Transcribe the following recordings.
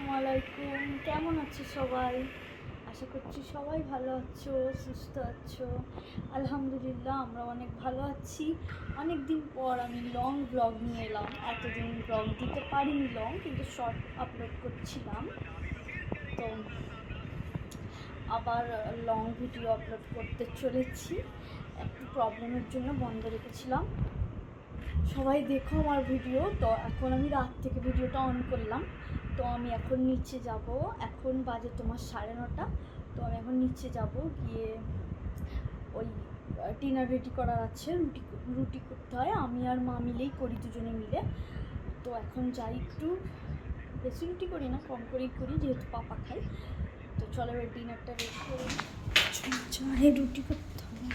আসসালামু আলাইকুম। কেমন আছো সবাই? আশা করছি সবাই ভালো আছো, সুস্থ আছো। আলহামদুলিল্লাহ আমরা অনেক ভালো আছি। অনেক দিন পর আমি লং ব্লগ নিয়ে এলাম। এতদিন ব্লগ দিতে পারিনি লং, কিন্তু শর্ট আপলোড করছিলাম। তো আবার লং ভিডিও আপলোড করতে চলেছি। একটু প্রবলেমের জন্য বন্ধ রেখেছিলাম। সবাই দেখো আমার ভিডিও। তো এখন আমি রাত থেকে ভিডিওটা অন করলাম। তো আমি এখন নিচে যাব। এখন বাজে তোমার 9:30। তো আমি এখন নিচে যাব, গিয়ে ওই ডিনার রেডি করার আছে। রুটি করতে হয়, আমি আর মা মিলেই করি, দুজনে মিলে। তো এখন যাই, একটু বেশি রুটি করি না, কম করেই করি যেহেতু পাপা খাই। তো চলো এবার ডিনারটা রেডি করি। রুটি করতে হবে।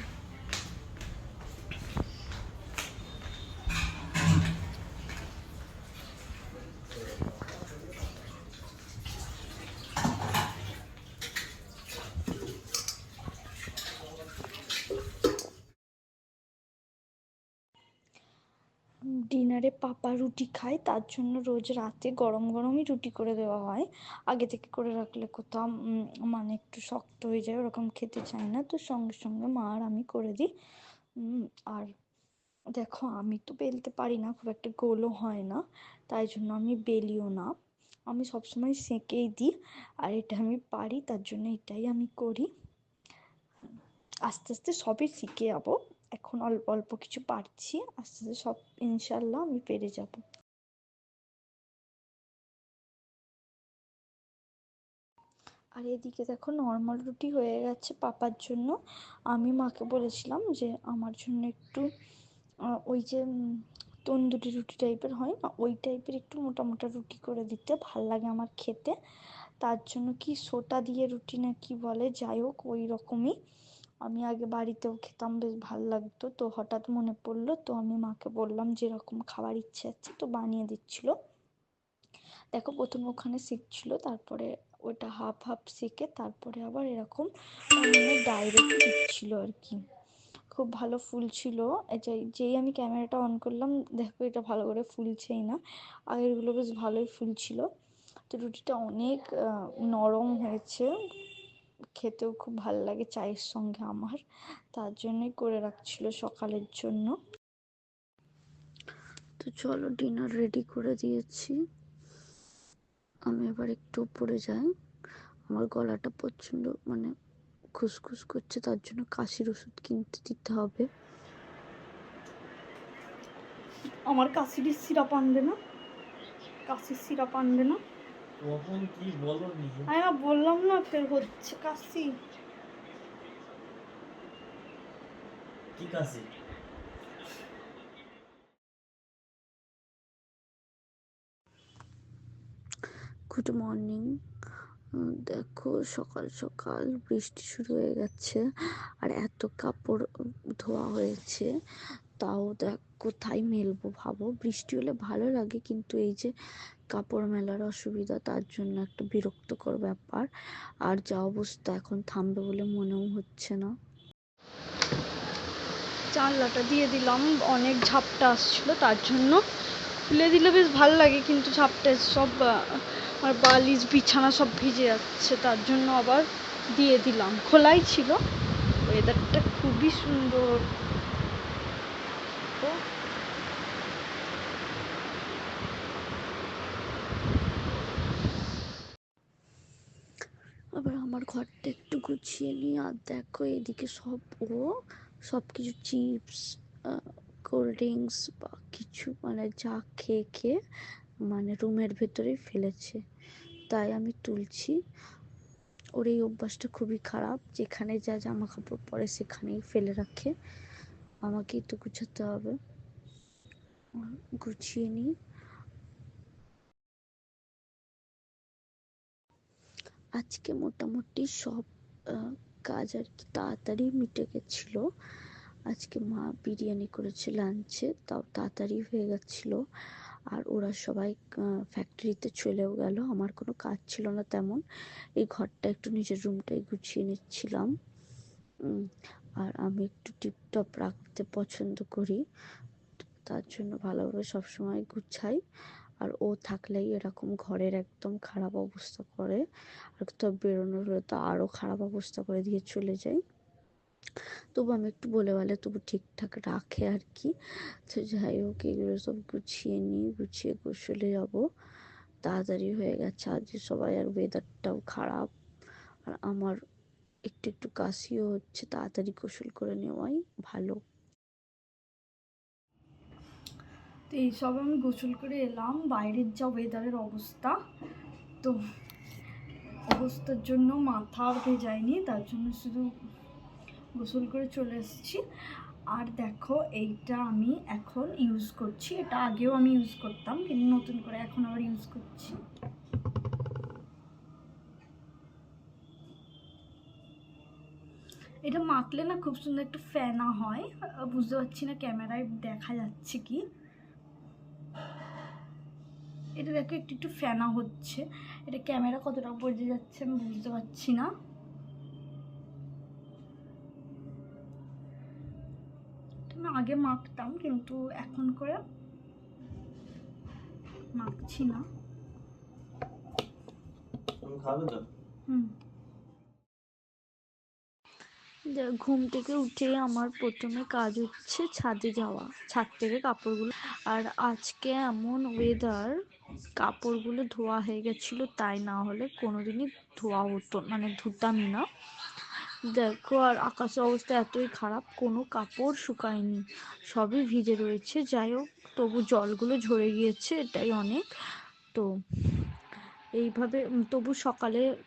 ডিনারে পাপা রুটি খায়, তার জন্য রোজ রাতে গরম গরমই রুটি করে দেওয়া হয়। আগে থেকে করে রাখলে কোথাও মানে একটু শক্ত হয়ে যায়, ওরকম খেতে চায় না। তো সঙ্গে সঙ্গে মা আর আমি করে দিই। আর দেখো, আমি তো বেলতে পারি না, খুব একটা গোলও হয় না, তাই জন্য আমি বেলিও না। আমি সবসময় সেঁকেই দিই। আর এটা আমি পারি, তার জন্য এটাই আমি করি। আস্তে আস্তে সবই শিখে যাবো। এখন অল্প অল্প কিছু পারছি, আস্তে আস্তে সব ইনশাল্লাহ আমি পেরে যাব। আর এদিকে দেখো, নর্মাল রুটি হয়ে গেছে পাপার জন্য। আমি মাকে বলেছিলাম যে আমার জন্য একটু ওই যে তন্দুরি রুটি টাইপের হয় না, ওই টাইপের একটু মোটা মোটা রুটি করে দিতে, ভাল লাগে আমার খেতে। তার জন্য কি সোটা দিয়ে রুটি না কি বলে, যাই হোক ওই রকমই। আমি আগে বাড়িতেও খেতাম, বেশ ভাল লাগতো। তো হঠাৎ মনে পড়লো, তো আমি মাকে বললাম যে এরকম খাবার ইচ্ছে আছে, তো বানিয়ে দিচ্ছিল। দেখো, প্রথমে ওখানে শিখছিল, তারপরে ওটা হাফ হাফ শিখে তারপরে আবার এরকম ডাইরেক্ট দিচ্ছিল আর কি। খুব ভালো ফুলছিল। যেই আমি ক্যামেরাটা অন করলাম, দেখো এটা ভালো করে ফুলছেই না। আগেরগুলো বেশ ভালোই ফুলছিল। তো রুটিটা অনেক নরম হয়েছে, খেতেও খুব ভালো লাগে চায়ের সঙ্গে আমার। তার জন্যই করে রাখছিল সকালের জন্য। তো চলো, ডিনার রেডি করে দিয়েছি। আমি এবার একটু উপরে যাই। আমার গলাটা প্রচণ্ড মানে খুসখুস করছে, তার জন্য কাশির ওষুধ কিনতে দিতে হবে। আমার কাশির সিরাপ আনবে না? কাশির সিরাপ আনবে না? কখন কি বলো নিজে? আমি বললাম না, ফের হচ্ছে কাশি। কি কাশি? Good morning. দেখো, সকাল সকাল বৃষ্টি শুরু হয়ে গেছে, আর এত কাপড় ধোয়া হয়েছে। তাও দেখ কোথায় মেলবো ভাবো। বৃষ্টি হলে ভালো লাগে, কিন্তু এই যে কাপড় মেলার অসুবিধা, তার জন্য একটা বিরক্তকর ব্যাপার। আর যা অবস্থা, এখন থামবে বলে মনেও হচ্ছে না। জানলাটা দিয়ে দিলাম, অনেক ঝাপটা আসছিল, তার জন্য খুলে দিলে বেশ ভালো লাগে, কিন্তু ঝাপটা সব আর বালিশ বিছানা সব ভিজে যাচ্ছে, তার জন্য আবার দিয়ে দিলাম। খোলাই ছিল। ওয়েদারটা খুবই সুন্দর। তো আবার আমার ঘরটা একটু গুছিয়ে নিই। আর দেখো, এদিকে সব কিছু চিপস, কোল্ড ড্রিঙ্কস বা কিছু মানে যা খেয়ে খেয়ে মানে রুমের ভেতরেই ফেলেছে, তাই আমি তুলছি। ওর এই অভ্যাসটা খুবই খারাপ, যেখানে যা জামা কাপড় পরে সেখানেই ফেলে রাখে। আমাকেই তো গুছাতে হবে। গুছিয়ে নিই। আজকে মোটামুটি সব কাজ আর কি তাড়াতাড়ি মিটে গেছিলো। আজকে মা বিরিয়ানি করেছে লাঞ্চে, তাও তাড়াতাড়ি হয়ে গেছিল। আর ওরা সবাই ফ্যাক্টরিতে চলেও গেল, আমার কোনো কাজ ছিল না তেমন। এই ঘরটা একটু, নিজের রুমটাই গুছিয়ে নিচ্ছিলাম। আর আমি একটু টিপটপ রাখতে পছন্দ করি, তার জন্য ভালোভাবে সবসময় গুছাই। আর ও থাকলেই এরকম ঘরের একদম খারাপ অবস্থা করে, আর তো বেরোনোর হলে তো আরও খারাপ অবস্থা করে দিয়ে চলে যায়। তবু আমি একটু বলে বলে তবু ঠিকঠাক রাখে আর কি। তো যাই হোক, এগুলো সব গুছিয়ে নিই, গুছিয়ে গোসলে যাব। তাড়াতাড়ি হয়ে গেছে আজ সবাই, আর ওয়েদারটাও খারাপ, আর আমার একটু একটু কাশিও হচ্ছে, তাড়াতাড়ি গোসল করে নেওয়াই ভালো। তো এইসব আমি গোসল করে এলাম, বাইরের যা ওয়েদারের অবস্থা, তো অবস্থার জন্য মাথা আর ভেজায়নি, তার জন্য শুধু গোসল করে চলে এসেছি। আর দেখো এইটা আমি এখন ইউজ করছি, এটা আগেও আমি ইউজ করতাম কিন্তু নতুন করে এখন আবার ইউজ করছি। এটা মাখলে না খুব সুন্দর একটা ফেনা হয়, বুঝতে পারছি না ক্যামেরায় দেখা যাচ্ছে কি। এটা দেখো একটু একটু ফেনা হচ্ছে, এটা ক্যামেরা কতটা বোঝা যাচ্ছে আমি বুঝতে পারছি না। আমি আগে মাখতাম কিন্তু এখন করে মাখছি না। তুমি খাবে তো? ঘুম থেকে উঠে আমার প্রথমে কাজ হচ্ছে ছাদে যাওয়া, ছাদ থেকে কাপড়গুলো, আর আজকে এমন ওয়েদার কাপড়গুলো ধোয়া হয়ে গেছিলো, তাই না হলে কোনোদিনই ধোয়া হতো, মানে ধুতামই না। দেখো, আর আকাশের অবস্থা এতই খারাপ, কোনো কাপড় শুকায়নি, সবই ভিজে রয়েছে। যাই হোক, তবু জলগুলো ঝরে গিয়েছে, এটাই অনেক। তো এইভাবে তবু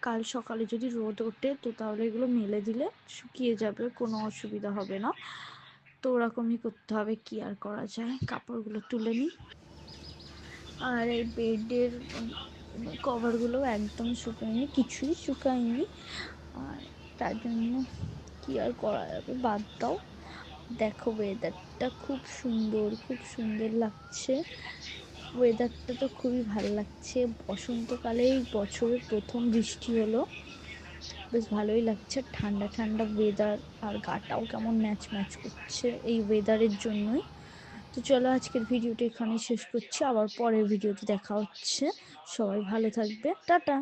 কাল সকালে যদি রোদ ওঠে তো তাহলে এগুলো মেলে দিলে শুকিয়ে যাবে, কোনো অসুবিধা হবে না। তো ওরকমই করতে হবে, কি আর করা যায়। কাপড়গুলো তুলে নিই। আর এই বেডের কভারগুলো একদম শুকায়নি, কিছুই শুকায়নি, আর তার জন্য কি আর করা যাবে, বাদ দাও। দেখো ওয়েদারটা খুব সুন্দর, খুব সুন্দর লাগছে। ওয়েদারটা তো খুবই ভালো লাগছে, বসন্তকালে এই বছরের প্রথম বৃষ্টি হলো, বেশ ভালোই লাগছে, ঠান্ডা ঠান্ডা ওয়েদার, আর গাটাও কেমন ম্যাচ ম্যাচ করছে এই ওয়েদারের জন্যই। তো চলো আজকের ভিডিওটা এখানেই শেষ করছি, আবার পরের ভিডিওতে দেখা হচ্ছে। সবাই ভালো থাকবে, টাটা।